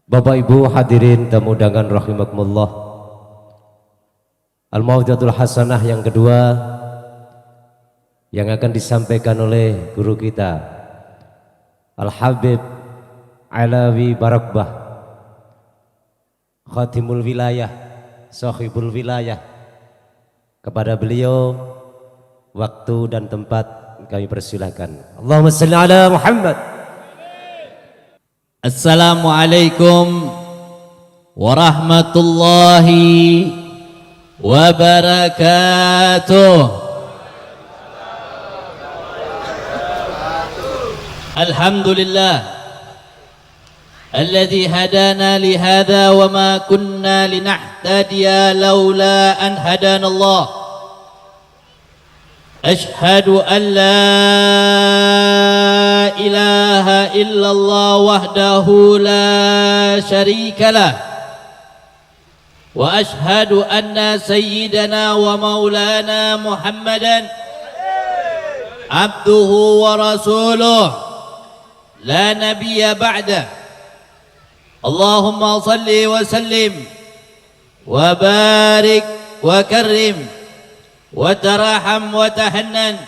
Bapak Ibu hadirin tamu undangan rahimakumullah. Al-Mau'izatul Hasanah yang kedua yang akan disampaikan oleh guru kita Al-Habib Alawi Barakbah, Khatimul Wilayah, Sahibul Wilayah. Kepada beliau waktu dan tempat kami persilahkan. Allahumma salli ala Muhammad. Assalamualaikum warahmatullahi wabarakatuh. Alhamdulillah alladzi hadana lihada wa ma kunna linahtadiya laula an hadana Allah. Ashhadu an la ilaha illallah wahdahu la syarika lah wa ashhadu anna sayyidana wa maulana Muhammadan abduhu wa rasuluh la nabiyya ba'da. Allahumma salli wa sallim wa barik wa karrim wa taraham wa tahannan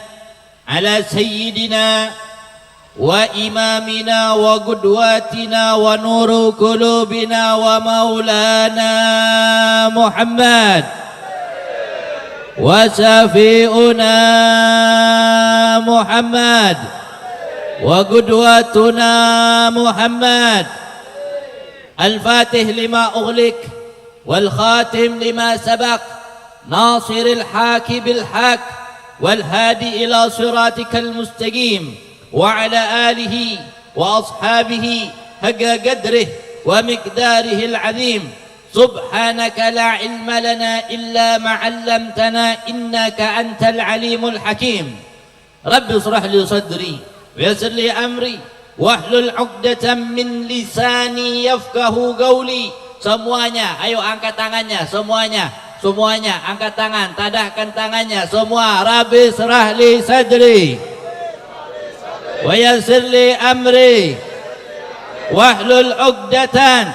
ala sayyidina wa imamina wa qudwatina wa nuru qulubina wa maulana Muhammad wa syafi'una Muhammad wa qudwatuna Muhammad. Al-Fatih lima ughliq wal khatim lima sabaq ناصر الحق بالحق والهادي إلى صراطك المستقيم وعلى آله وأصحابه حق قدره ومقداره العظيم. سبحانك لا علم لنا إلا ما علمتنا إنك أنت العليم الحكيم. رب اشرح لي صدري ويسر لي أمري واحلل عقدة من لساني يفقه قولي. Semuanya, ayo angkat tangannya, semuanya angkat tangan, tadahkan tangannya semua. Rabbi shrah li sadri wa yassir li amri wahlul 'uqdatan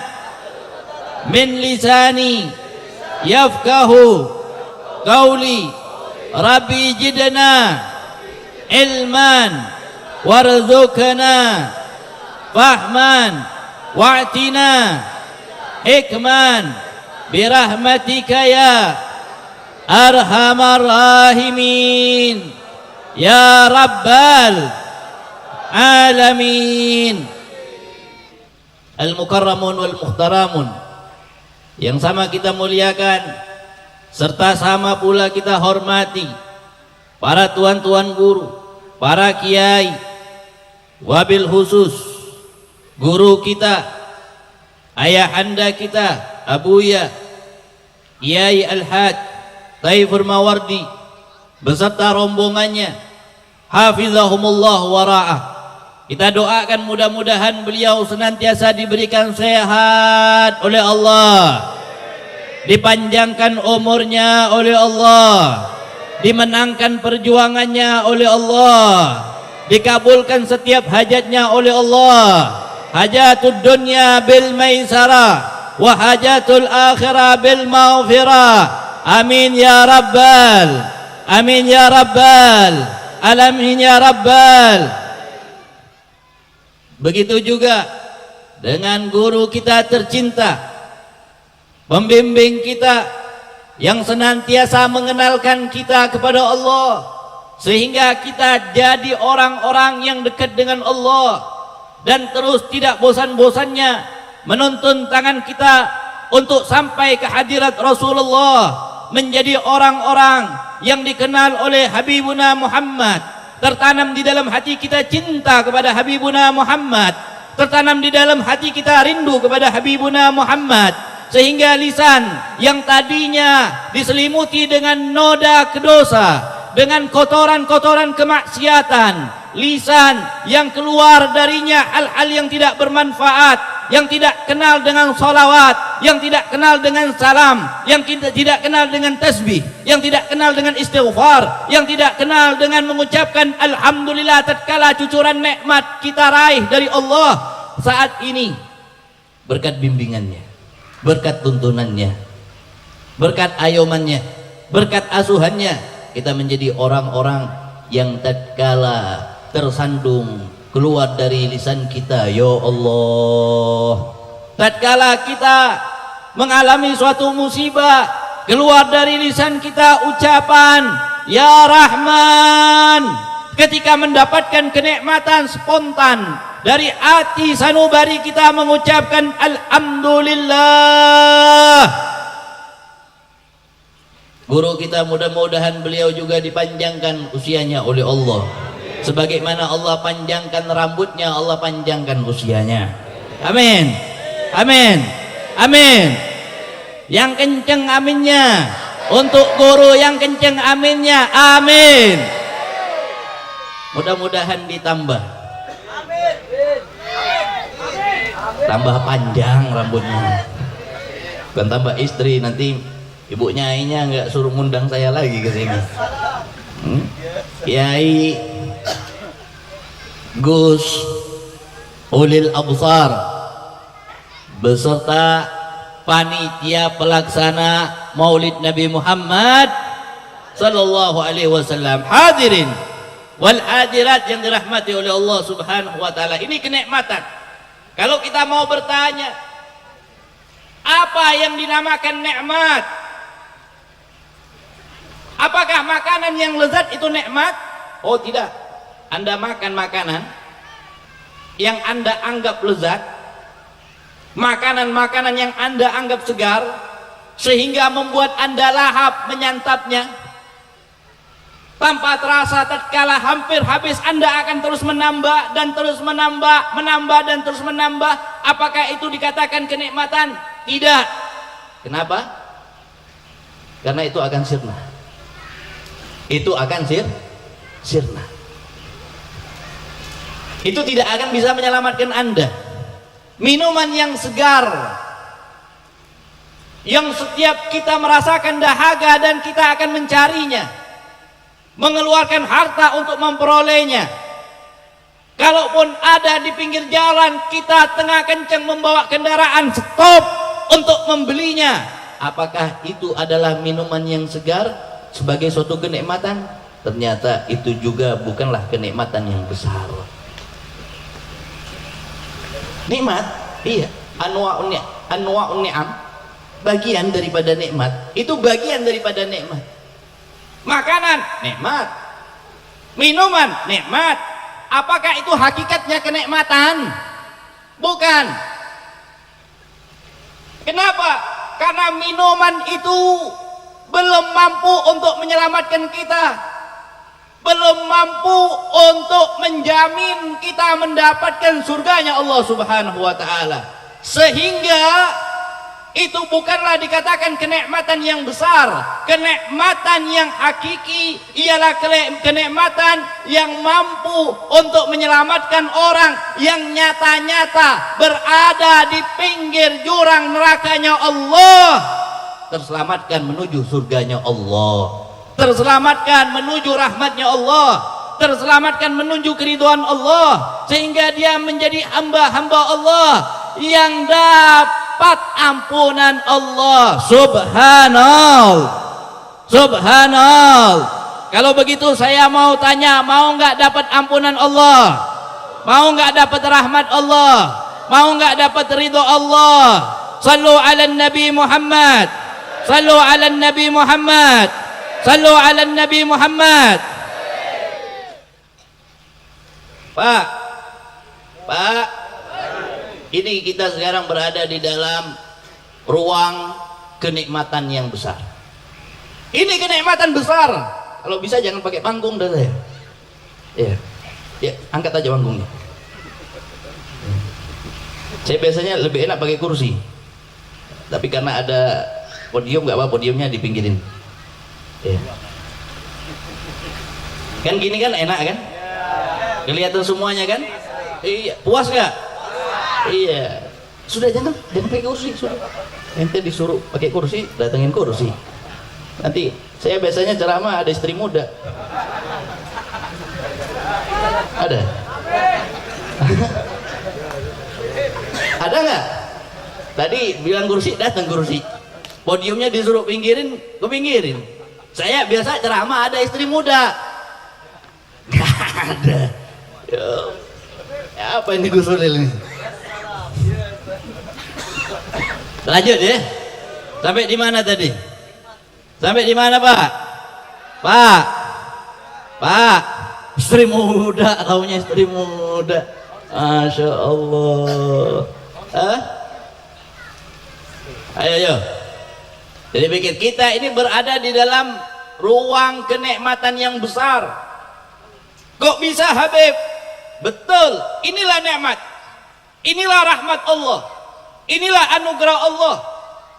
min lisani yafqahu qawli. Rabbi zidna ilman warzuqna fahman wa'tina hikman birahmatika ya arhamar rahimin ya rabbal alamin. Al-mukarramun wal muhtaramun yang sama kita muliakan serta sama pula kita hormati para tuan-tuan guru, para kiai, wabil khusus guru kita, ayahanda kita, Abuya Kiai Al-Haj Taifur Mawardi beserta rombongannya, hafizahumullah wara'ah. Kita doakan mudah-mudahan beliau senantiasa diberikan sehat oleh Allah, dipanjangkan umurnya oleh Allah, dimenangkan perjuangannya oleh Allah, dikabulkan setiap hajatnya oleh Allah. Hajatud dunya bil maisara wa hajatul akhirah bil maghfirah. Amin ya rabbal, amin ya rabbal alamin ya rabbal. Begitu juga dengan guru kita tercinta, pembimbing kita yang senantiasa mengenalkan kita kepada Allah sehingga kita jadi orang-orang yang dekat dengan Allah dan terus tidak bosan-bosannya menuntun tangan kita untuk sampai ke hadirat Rasulullah, menjadi orang-orang yang dikenal oleh Habibuna Muhammad. Tertanam di dalam hati kita cinta kepada Habibuna Muhammad, tertanam di dalam hati kita rindu kepada Habibuna Muhammad, sehingga lisan yang tadinya diselimuti dengan noda kedosa, dengan kotoran-kotoran kemaksiatan, lisan yang keluar darinya hal-hal yang tidak bermanfaat, yang tidak kenal dengan salawat, yang tidak kenal dengan salam, yang tidak kenal dengan tasbih, yang tidak kenal dengan istighfar, yang tidak kenal dengan mengucapkan alhamdulillah tatkala cucuran nikmat kita raih dari Allah. Saat ini berkat bimbingannya, berkat tuntunannya, berkat ayomannya, berkat asuhannya, kita menjadi orang-orang yang tatkala tersandung keluar dari lisan kita, ya Allah, tatkala kita mengalami suatu musibah, keluar dari lisan kita ucapan ya Rahman. Ketika mendapatkan kenikmatan spontan dari hati sanubari kita mengucapkan alhamdulillah. Guru kita mudah-mudahan beliau juga dipanjangkan usianya oleh Allah, sebagaimana Allah panjangkan rambutnya, Allah panjangkan usianya. Amin, amin, amin. Yang kenceng aminnya, untuk guru yang kenceng aminnya, amin. Mudah-mudahan ditambah, tambah panjang rambutnya, bukan tambah istri. Nanti ibu nyainya nggak suruh ngundang saya lagi ke sini. Kiai Gus Ulil Absar beserta panitia pelaksana Maulid Nabi Muhammad sallallahu alaihi wasallam, hadirin wal hadirat yang dirahmati oleh Allah Subhanahu wa taala. Ini kenikmatan. Kalau kita mau bertanya, apa yang dinamakan nikmat? Apakah makanan yang lezat itu nikmat? Oh tidak. Anda makan makanan yang Anda anggap lezat, makanan-makanan yang Anda anggap segar, sehingga membuat Anda lahap menyantapnya. Tanpa terasa tatkala hampir habis, Anda akan terus menambah dan terus menambah, menambah dan terus menambah. Apakah itu dikatakan kenikmatan? Tidak. Kenapa? Karena itu akan sirna. Itu akan sirna. Itu tidak akan bisa menyelamatkan Anda. Minuman yang segar, yang setiap kita merasakan dahaga dan kita akan mencarinya, mengeluarkan harta untuk memperolehnya. Kalaupun ada di pinggir jalan, kita tengah kencang membawa kendaraan, stop untuk membelinya. Apakah itu adalah minuman yang segar sebagai suatu kenikmatan? Ternyata itu juga bukanlah kenikmatan yang besar. Nikmat, iya, anwa'un ni'am, bagian daripada nikmat. Itu bagian daripada nikmat. Makanan nikmat, minuman nikmat. Apakah itu hakikatnya kenikmatan? Bukan. Kenapa? Karena minuman itu belum mampu untuk menyelamatkan kita, belum mampu untuk menjamin kita mendapatkan surganya Allah Subhanahu wa taala. Sehingga itu bukanlah dikatakan kenikmatan yang besar. Kenikmatan yang hakiki ialah kenikmatan yang mampu untuk menyelamatkan orang yang nyata-nyata berada di pinggir jurang nerakanya Allah, terselamatkan menuju surganya Allah, terselamatkan menuju rahmatnya Allah, terselamatkan menuju keridhaan Allah, sehingga dia menjadi hamba-hamba Allah yang dapat ampunan Allah. Subhanallah, subhanallah. Kalau begitu saya mau tanya, mau nggak dapat ampunan Allah? Mau nggak dapat rahmat Allah? Mau nggak dapat ridho Allah? Sallu ala Nabi Muhammad, sallu ala Nabi Muhammad, sallu ala Nabi Muhammad. Pak, ini kita sekarang berada di dalam ruang kenikmatan yang besar. Ini kenikmatan besar. Kalau bisa jangan pakai panggung dah saya. Ya, angkat aja panggungnya. Saya biasanya lebih enak pakai kursi, tapi karena ada podium nggak apa, podiumnya dipinggirin. Ya. Kan gini kan enak kan? Kelihatan semuanya kan? Iya, puas nggak? Iya, sudah jangan pakai kursi, sudah. Ente disuruh pakai kursi, datengin kursi. Nanti saya biasanya ceramah ada istri muda. Ada? Ada nggak? Tadi bilang kursi, datang kursi. Podiumnya disuruh pinggirin, ke pinggirin. Saya biasa ceramah ada istri muda. Gak ada. Ya, apa ini Gus Ulil ini? Lanjut ya. Sampai di mana tadi? Sampai di mana, Pak? Pak, istri muda, taunya istri muda. Masya Allah. Ayo. Jadi pikir kita ini berada di dalam ruang kenikmatan yang besar. Kok bisa, Habib? Betul, inilah nikmat. Inilah rahmat Allah. Inilah anugerah Allah.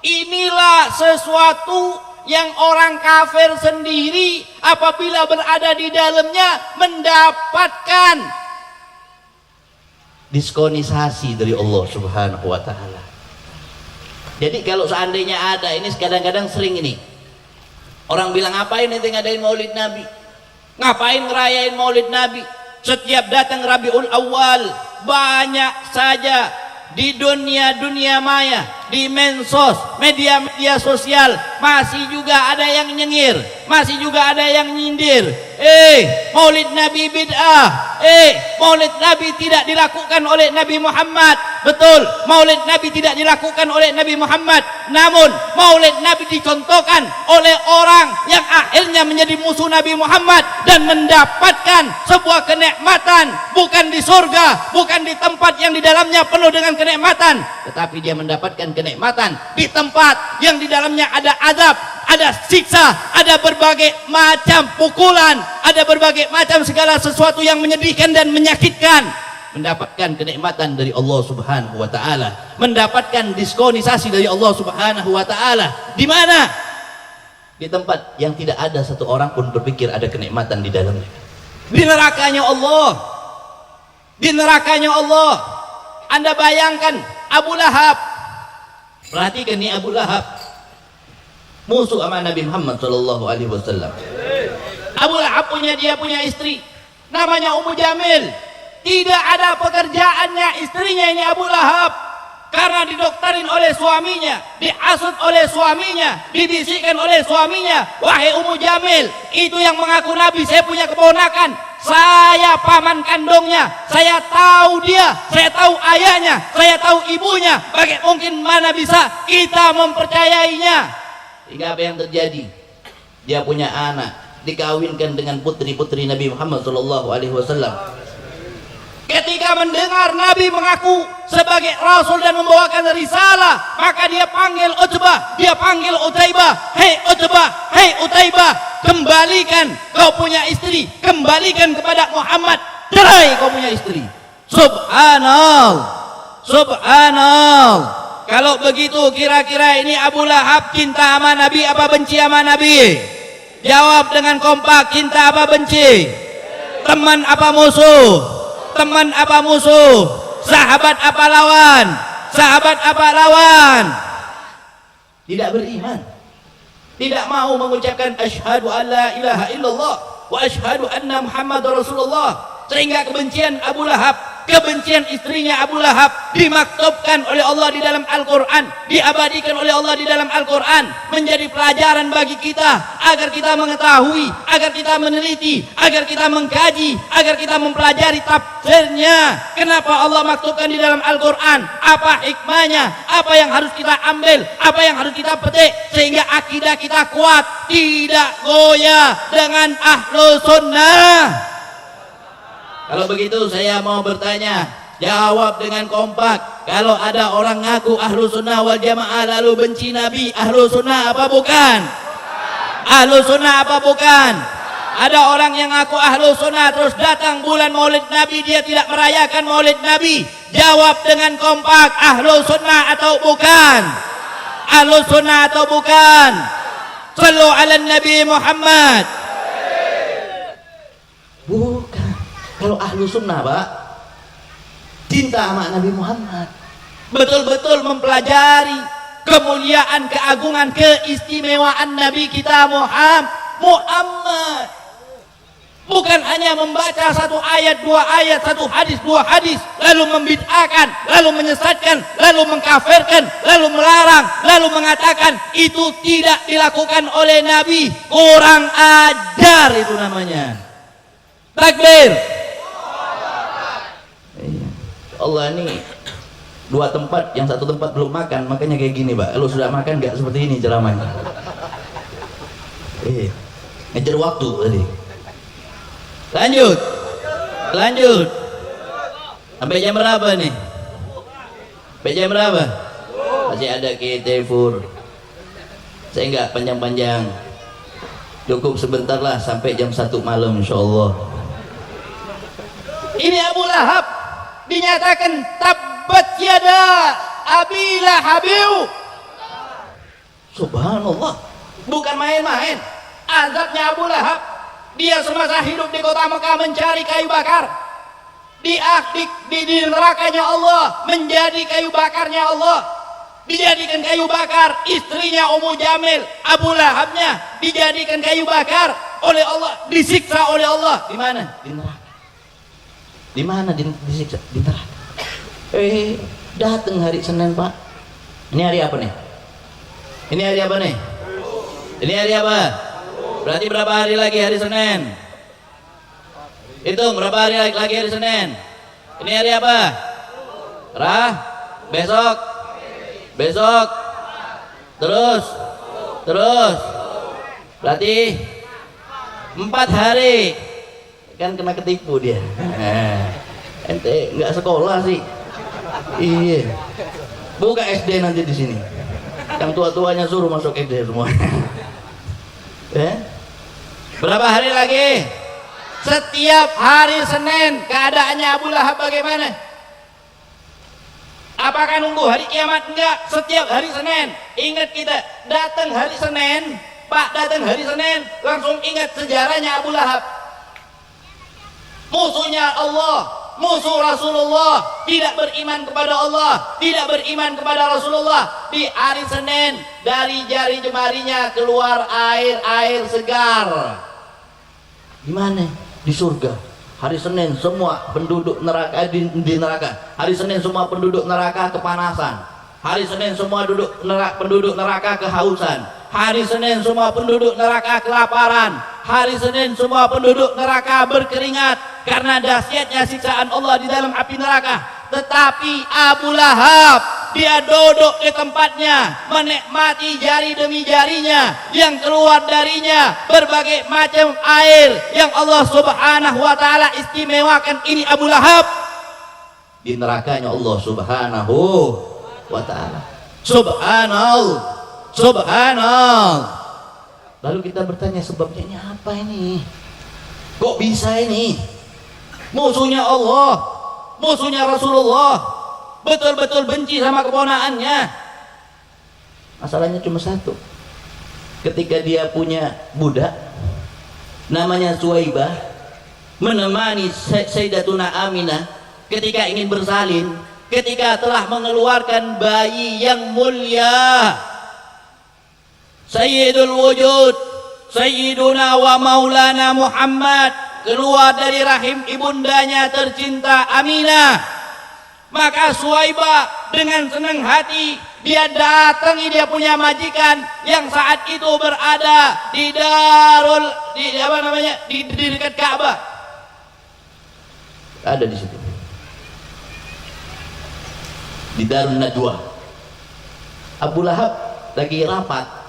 Inilah sesuatu yang orang kafir sendiri apabila berada di dalamnya mendapatkan diskonisasi dari Allah Subhanahu wa taala. Jadi kalau seandainya ada, ini kadang-kadang sering ini orang bilang, ngapain ente ngadain maulid Nabi, ngapain ngerayain maulid Nabi. Setiap datang Rabiul Awal banyak saja di dunia maya, di mensos, media sosial masih juga ada yang nyengir, masih juga ada yang nyindir. Maulid Nabi bid'ah. Maulid Nabi tidak dilakukan oleh Nabi Muhammad. Betul, maulid Nabi tidak dilakukan oleh Nabi Muhammad. Namun maulid Nabi dicontohkan oleh orang yang akhirnya menjadi musuh Nabi Muhammad dan mendapatkan sebuah kenikmatan, bukan di surga, bukan di tempat yang di dalamnya penuh dengan kenikmatan, tetapi dia mendapatkan kenikmatan di tempat yang di dalamnya ada azab, ada siksa, ada berbagai macam pukulan, ada berbagai macam segala sesuatu yang menyedihkan dan menyakitkan. Mendapatkan kenikmatan dari Allah Subhanahu wa taala, mendapatkan diskonisasi dari Allah Subhanahu wa taala. Di mana? Di tempat yang tidak ada satu orang pun berpikir ada kenikmatan di dalamnya. Di nerakanya Allah. Di nerakanya Allah. Anda bayangkan Abu Lahab. Perhatikan nih, Abu Lahab musuh sama Nabi Muhammad sallallahu alaihi wasallam. Abu Lahab punya istri namanya Ummu Jamil. Tidak ada pekerjaannya istrinya ini Abu Lahab, karena didoktrin oleh suaminya, diasut oleh suaminya, dibisikkan oleh suaminya. Wahai Ummu Jamil, itu yang mengaku Nabi, saya punya keponakan, saya paman kandungnya, saya tahu dia, saya tahu ayahnya, saya tahu ibunya. Bagaimana mungkin mana bisa kita mempercayainya? Hingga apa yang terjadi? Dia punya anak, dikawinkan dengan putri-putri Nabi Muhammad SAW. Ketika mendengar Nabi mengaku sebagai Rasul dan membawakan risalah, maka dia panggil Utbah, dia panggil Utaibah. Hei Utbah, hei Utaibah, kembalikan kau punya istri, kembalikan kepada Muhammad, cerai kau punya istri. Subhanallah, subhanallah. Kalau begitu kira-kira ini Abu Lahab cinta sama Nabi apa benci sama Nabi? Jawab dengan kompak, cinta apa benci? Teman apa musuh? Teman apa musuh? Sahabat apa lawan? Sahabat apa lawan? Tidak beriman, tidak mau mengucapkan asyhadu an la ilaha illallah wa asyhadu anna Muhammadar Rasulullah. Sehingga kebencian Abu Lahab, kebencian istrinya Abu Lahab dimaktubkan oleh Allah di dalam Al-Quran, diabadikan oleh Allah di dalam Al-Quran, menjadi pelajaran bagi kita agar kita mengetahui, agar kita meneliti, agar kita mengkaji, agar kita mempelajari tafsirnya. Kenapa Allah maktubkan di dalam Al-Quran? Apa hikmahnya? Apa yang harus kita ambil? Apa yang harus kita petik sehingga akidah kita kuat, tidak goyah dengan Ahlus Sunnah? Kalau begitu saya mau bertanya, jawab dengan kompak. Kalau ada orang ngaku Ahlus Sunnah wal Jamaah lalu benci Nabi, Ahlus Sunnah apa bukan? Ahlus Sunnah apa bukan? Ada orang yang ngaku Ahlus Sunnah terus datang bulan Maulid Nabi dia tidak merayakan Maulid Nabi. Jawab dengan kompak, Ahlus Sunnah atau bukan? Ahlus Sunnah atau bukan? Sallu ala Nabi Muhammad. Bukan. Kalau Ahlu Sunnah, Pak, cinta sama Nabi Muhammad, betul-betul mempelajari kemuliaan, keagungan, keistimewaan Nabi kita Muhammad. Bukan hanya membaca satu ayat, dua ayat, satu hadis, dua hadis, lalu membid'ahkan, lalu menyesatkan, lalu mengkafirkan, lalu melarang, lalu mengatakan itu tidak dilakukan oleh Nabi. Kurang ajar itu namanya. Takbir. Allah ini dua tempat, yang satu tempat belum makan, makanya kayak gini, Pak. Lu sudah makan nggak seperti ini ceramahnya. Ngejar waktu tadi. Lanjut. Sampai jam berapa nih? Sampai jam berapa? Masih ada kita Fur. Saya nggak panjang-panjang. Cukup sebentar lah sampai jam 1 malam insyaallah. Ini Abu Lahab dinyatakan tabbat yada Abi Lahabiu. Subhanallah. Bukan main-main. Azabnya Abu Lahab. Dia semasa hidup di kota Mekah mencari kayu bakar. Di nerakanya Allah menjadi kayu bakarnya Allah. Dijadikan kayu bakar. Istrinya Ummu Jamil, Abu Lahabnya dijadikan kayu bakar oleh Allah, disiksa oleh Allah. Di mana? Di neraka. Di mana disiksa? Di neraka. Datang hari Senin, Pak. Ini hari apa nih? Ini hari apa nih? Ini hari apa? Berarti berapa hari lagi hari Senin? Hitung berapa hari lagi hari Senin? Ini hari apa? Besok. Terus. Berarti 4 hari. Kan kena ketipu dia. Ente nggak sekolah sih. Iya. Buka SD nanti di sini. Yang tua-tuanya suruh masuk SD semua. Berapa hari lagi? Setiap hari Senin keadaannya Abu Lahab bagaimana? Apakah nunggu hari kiamat? Enggak. Setiap hari Senin. Ingat kita datang hari Senin, Pak, datang hari Senin langsung ingat sejarahnya Abu Lahab. Musuhnya Allah, musuh Rasulullah, tidak beriman kepada Allah, tidak beriman kepada Rasulullah. Di hari Senin dari jari jemarinya keluar air segar. Di mana? Di surga. Hari Senin semua penduduk neraka di neraka. Hari Senin semua penduduk neraka kepanasan. Hari Senin semua penduduk neraka kehausan. Hari Senin semua penduduk neraka kelaparan. Hari Senin semua penduduk neraka berkeringat karena dahsyatnya siksaan Allah di dalam api neraka. Tetapi Abu Lahab, dia duduk di tempatnya menikmati jari demi jarinya yang keluar darinya berbagai macam air yang Allah Subhanahu wa taala istimewakan. Ini Abu Lahab di nerakanya Allah Subhanahu wa taala. Subhanallah. Lalu kita bertanya sebabnya ini apa ini? Kok bisa ini? Musuhnya Allah, musuhnya Rasulullah, betul-betul benci sama keponakannya. Masalahnya cuma satu. Ketika dia punya budak namanya Suwaibah, menemani Sayyidatuna Aminah ketika ingin bersalin, ketika telah mengeluarkan bayi yang mulia, Sayyidul Wujud, Sayyiduna wa Maulana Muhammad keluar dari rahim ibundanya tercinta Aminah. Maka Suwaibah dengan senang hati dia datangi dia punya majikan yang saat itu berada di di dekat Ka'bah. Ada di situ. Di Darun Najwa. Abu Lahab lagi rapat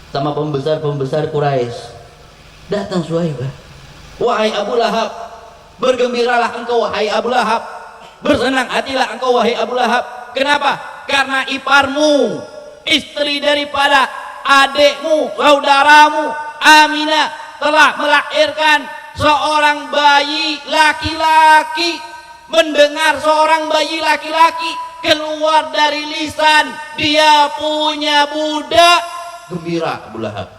sama pembesar-pembesar Quraisy. Datang Suwaibah. Wahai Abu Lahab, bergembiralah engkau wahai Abu Lahab, bersenang hatilah engkau wahai Abu Lahab. Kenapa? Karena iparmu, istri daripada adikmu, saudaramu Aminah telah melahirkan seorang bayi laki-laki. Mendengar seorang bayi laki-laki keluar dari lisan dia punya budak, gembira Abu Lahab,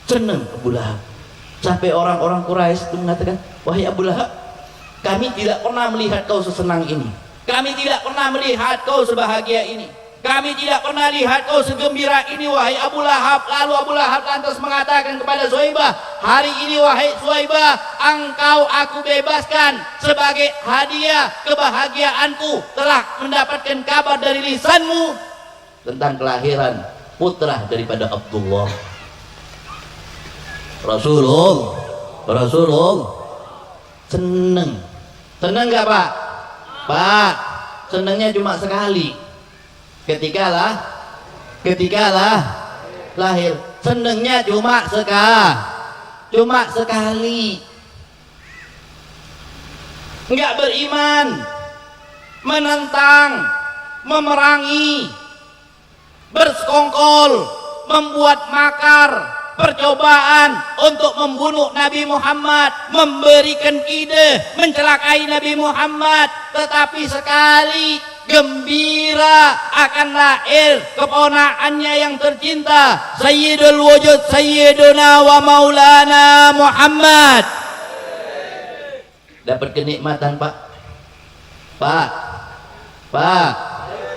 senang Abu Lahab. Sampai orang-orang Quraisy itu mengatakan, wahai Abu Lahab, kami tidak pernah melihat kau sesenang ini, kami tidak pernah melihat kau sebahagia ini. Kami tidak pernah lihat kau segembira ini wahai Abu Lahab. Lalu Abu Lahab lantas mengatakan kepada Suhaibah, hari ini wahai Suhaibah, engkau aku bebaskan sebagai hadiah kebahagiaanku telah mendapatkan kabar dari lisanmu tentang kelahiran putra daripada Abdullah. Rasulullah seneng gak Pak? Pak, senengnya cuma sekali. Ketika lah lahir, senengnya cuma sekali. Enggak beriman, menentang, memerangi, bersekongkol, membuat makar, percobaan untuk membunuh Nabi Muhammad, memberikan ide mencelakai Nabi Muhammad, tetapi sekali gembira akan lahir keponakannya yang tercinta, Sayyidul Wujud Sayyiduna wa Maulana Muhammad. Dapat kenikmatan Pak,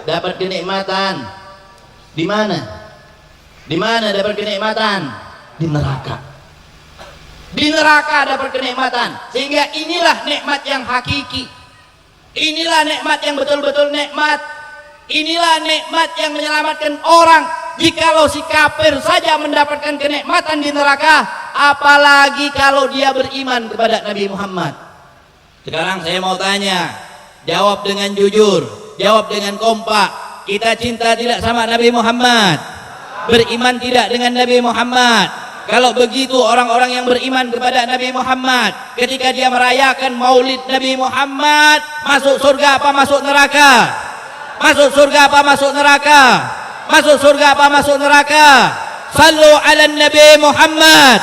dapat kenikmatan. Di mana dapat kenikmatan? Di neraka. Di neraka dapat kenikmatan. Sehingga inilah nikmat yang hakiki. Inilah nikmat yang betul-betul nikmat. Inilah nikmat yang menyelamatkan orang. Jikalau si kafir saja mendapatkan kenikmatan di neraka, apalagi kalau dia beriman kepada Nabi Muhammad. Sekarang saya mau tanya, jawab dengan jujur, jawab dengan kompak. Kita cinta tidak sama Nabi Muhammad? Beriman tidak dengan Nabi Muhammad? Kalau begitu orang-orang yang beriman kepada Nabi Muhammad, ketika dia merayakan maulid Nabi Muhammad, masuk surga apa masuk neraka? Masuk surga apa masuk neraka? Masuk surga apa masuk neraka? Sallu ala Nabi Muhammad.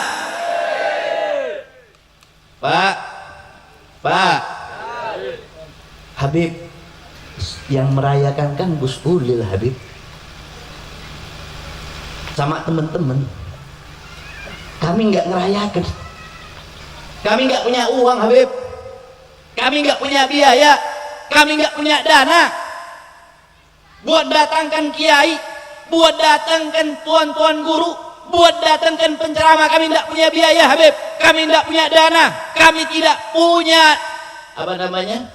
Pak Habib, yang merayakan kan Gus Ulil Habib sama teman-teman. Kami nggak ngerayakan. Kami nggak punya uang Habib. Kami nggak punya biaya. Kami nggak punya dana buat datangkan kiai, buat datangkan tuan-tuan guru, buat datangkan penceramah. Kami tidak punya biaya Habib. Kami tidak punya dana. Kami tidak punya apa namanya,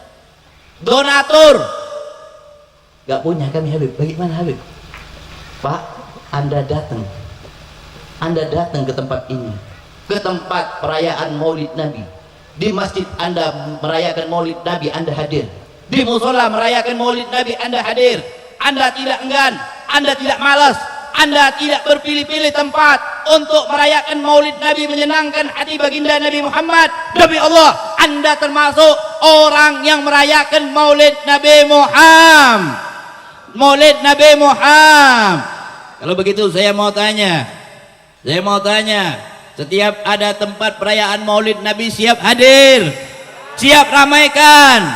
donatur. Gak punya kami Habib. Bagaimana Habib? Pak, Anda datang ke tempat ini, ke tempat perayaan Maulid Nabi. Di masjid Anda merayakan Maulid Nabi, Anda hadir. Di musola merayakan Maulid Nabi, Anda hadir. Anda tidak enggan, Anda tidak malas, Anda tidak berpilih-pilih tempat untuk merayakan Maulid Nabi, menyenangkan hati baginda Nabi Muhammad. Demi Allah, Anda termasuk orang yang merayakan Maulid Nabi Muhammad. Maulid Nabi Muhammad. Kalau begitu saya mau tanya, setiap ada tempat perayaan Maulid Nabi siap hadir, siap ramaikan,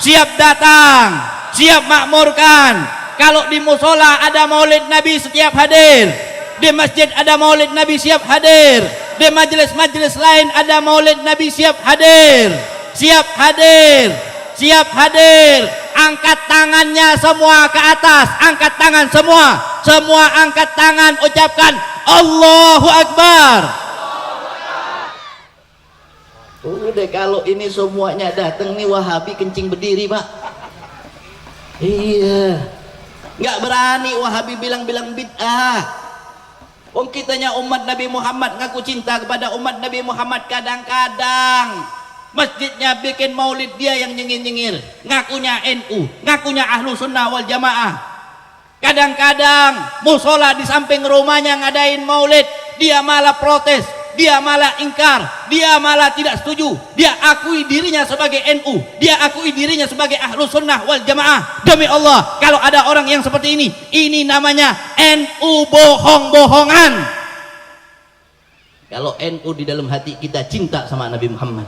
siap datang, siap makmurkan. Kalau di musola ada Maulid Nabi setiap hadir, di masjid ada Maulid Nabi siap hadir, di majelis-majelis lain ada Maulid Nabi siap hadir, siap hadir, siap hadir. Angkat tangannya semua ke atas, angkat tangan semua angkat tangan, ucapkan Allahu Akbar. Udah, kalau ini semuanya datang nih Wahabi kencing berdiri Pak. Iya, nggak berani Wahabi bilang bid'ah. Wong kitanya umat Nabi Muhammad, ngaku cinta kepada umat Nabi Muhammad, kadang-kadang masjidnya bikin maulid dia yang nyengir-nyengir, ngakunya NU, ngakunya Ahlu Sunnah wal Jamaah. Kadang-kadang musola di samping rumahnya ngadain maulid, dia malah protes, dia malah ingkar, dia malah tidak setuju. Dia akui dirinya sebagai NU, dia akui dirinya sebagai Ahlu Sunnah wal Jamaah. Demi Allah, kalau ada orang yang seperti ini namanya NU bohong-bohongan. Kalau NU di dalam hati kita cinta sama Nabi Muhammad.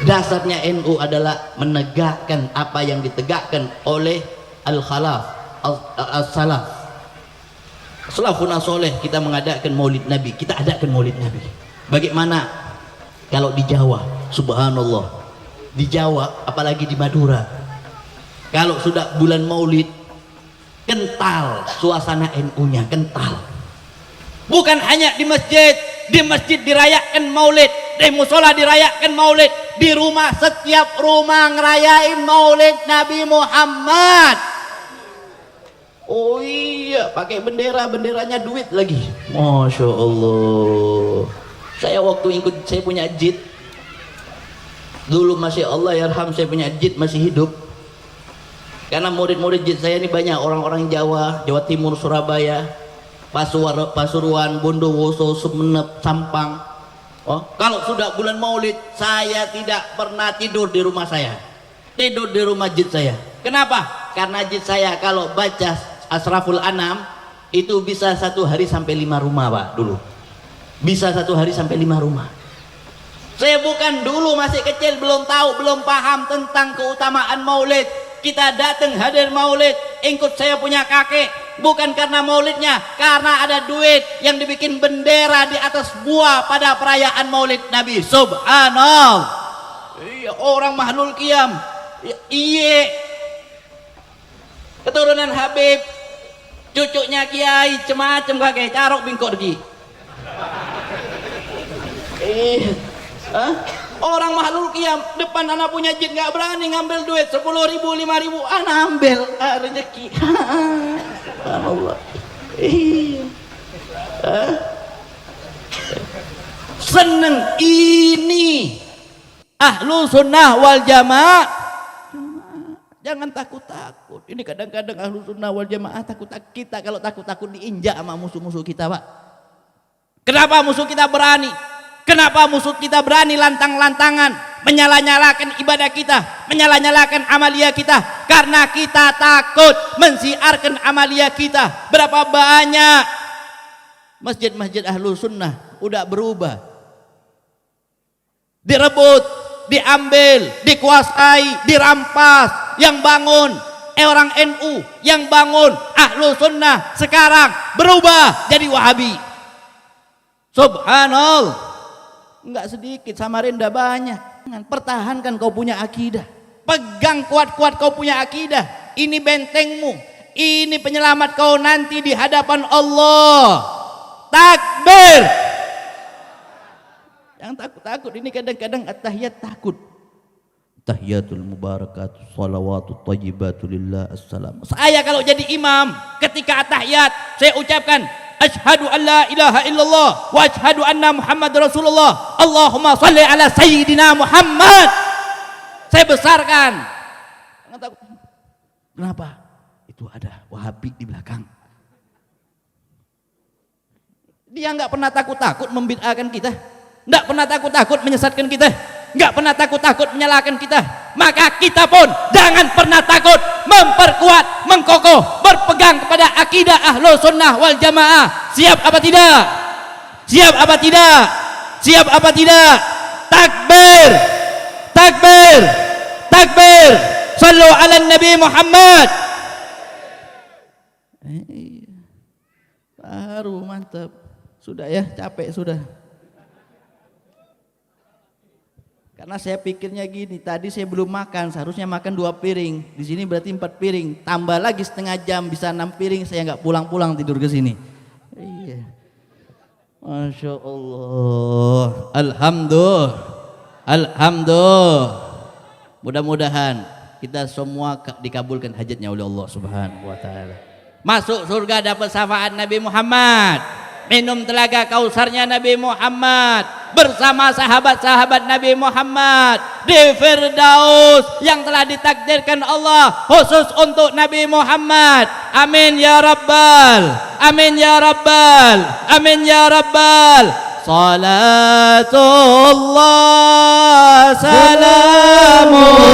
Dasarnya NU adalah menegakkan apa yang ditegakkan oleh al-khalaf, as-salaf, salafun soleh. Kita mengadakan maulid Nabi, kita adakan maulid Nabi. Bagaimana kalau di Jawa? Subhanallah, di Jawa apalagi di Madura, kalau sudah bulan maulid Kental suasana NU-nya, kental. Bukan hanya di masjid dirayakan maulid, di musola dirayakan maulid, di rumah setiap rumah ngerayain maulid Nabi Muhammad. Oh iya, pakai benderanya duit lagi. Masya Allah. Saya waktu ikut, saya punya JIT dulu, masih Allah yarham, saya punya JIT masih hidup. Karena murid-murid JIT saya ini banyak orang-orang Jawa, Jawa Timur, Surabaya, Pasuruan, Bondowoso, Sumeneb, Sampang. Oh, kalau sudah bulan Maulid, saya tidak pernah tidur di rumah saya. Tidur di rumah JIT saya. Kenapa? Karena JIT saya kalau baca Asraful Anam itu bisa 1 hari sampai 5 rumah, Pak, dulu. Bisa 1 hari sampai 5 rumah. Saya bukan dulu masih kecil, belum tahu, belum paham tentang keutamaan Maulid. Kita datang hadir Maulid, ikut saya punya kakek, bukan karena maulidnya, karena ada duit yang dibikin bendera di atas buah pada perayaan Maulid Nabi. Subhanallah. Iya, orang Mahlul Qiyam. Iya, keturunan Habib, cucunya Kiai, macam kakek carok bingkok lagi. Orang Mahlul Qiyam depan anak punya JIT nggak berani ngambil duit 10.000, 5.000, anak ambil rezeki. Allah. Seneng ini ahlu sunnah wal jamaah. Jangan takut-takut. Ini kadang-kadang ahlu sunnah wal jamaah takut. Kita kalau takut-takut diinjak sama musuh-musuh kita, Pak. Kenapa musuh kita berani? Kenapa musuh kita berani lantang-lantangan menyala-nyalakan ibadah kita, menyala-nyalakan amalia kita? Karena kita takut mensiarkan amalia kita. Berapa banyak masjid-masjid ahlu sunnah udah berubah, direbut, diambil, dikuasai, dirampas. Yang bangun orang NU, yang bangun ahlu sunnah sekarang berubah jadi Wahabi. Subhanallah. Enggak sedikit, Samarinda banyak. Pertahankan kau punya akidah, pegang kuat-kuat kau punya akidah. Ini bentengmu, ini penyelamat kau nanti di hadapan Allah. Takbir. Yang takut-takut ini kadang-kadang at-tahiyat takut. Tahiyatul mubarakatuh salawatu thayyibatu lillah assalam. Saya kalau jadi imam ketika at-tahiyat saya ucapkan asyhadu an la ilaha illallah wa asyhadu anna Muhammad Rasulullah. Allahumma shalli ala sayyidina Muhammad. Saya besarkan. Kenapa? Itu ada Wahabi di belakang. Dia enggak pernah takut-takut membid'ahkan kita. Enggak pernah takut-takut menyesatkan kita. Enggak pernah takut-takut menyalahkan kita. Maka kita pun jangan pernah takut memperkuat, mengkokoh, berpegang kepada akidah ahlu sunnah wal jamaah. Siap apa tidak? Siap apa tidak? Siap apa tidak? Takbir, takbir, takbir. Sallu ala Nabi Muhammad. Baru mantap. Sudah ya, capek sudah. Karena saya pikirnya gini, tadi saya belum makan, seharusnya makan 2 piring. Di sini berarti 4 piring, tambah lagi setengah jam bisa 6 piring. Saya nggak pulang-pulang tidur ke sini. Iya. Masya Allah. Alhamdulillah. Alhamdulillah. Mudah-mudahan kita semua dikabulkan hajatnya oleh Allah Subhanahu wa taala. Masuk surga dapat syafaat Nabi Muhammad. Minum telaga kausarnya Nabi Muhammad bersama sahabat-sahabat Nabi Muhammad di Firdaus yang telah ditakdirkan Allah khusus untuk Nabi Muhammad. Amin ya rabbal, amin ya rabbal, amin ya rabbal. Salatullah, salamullah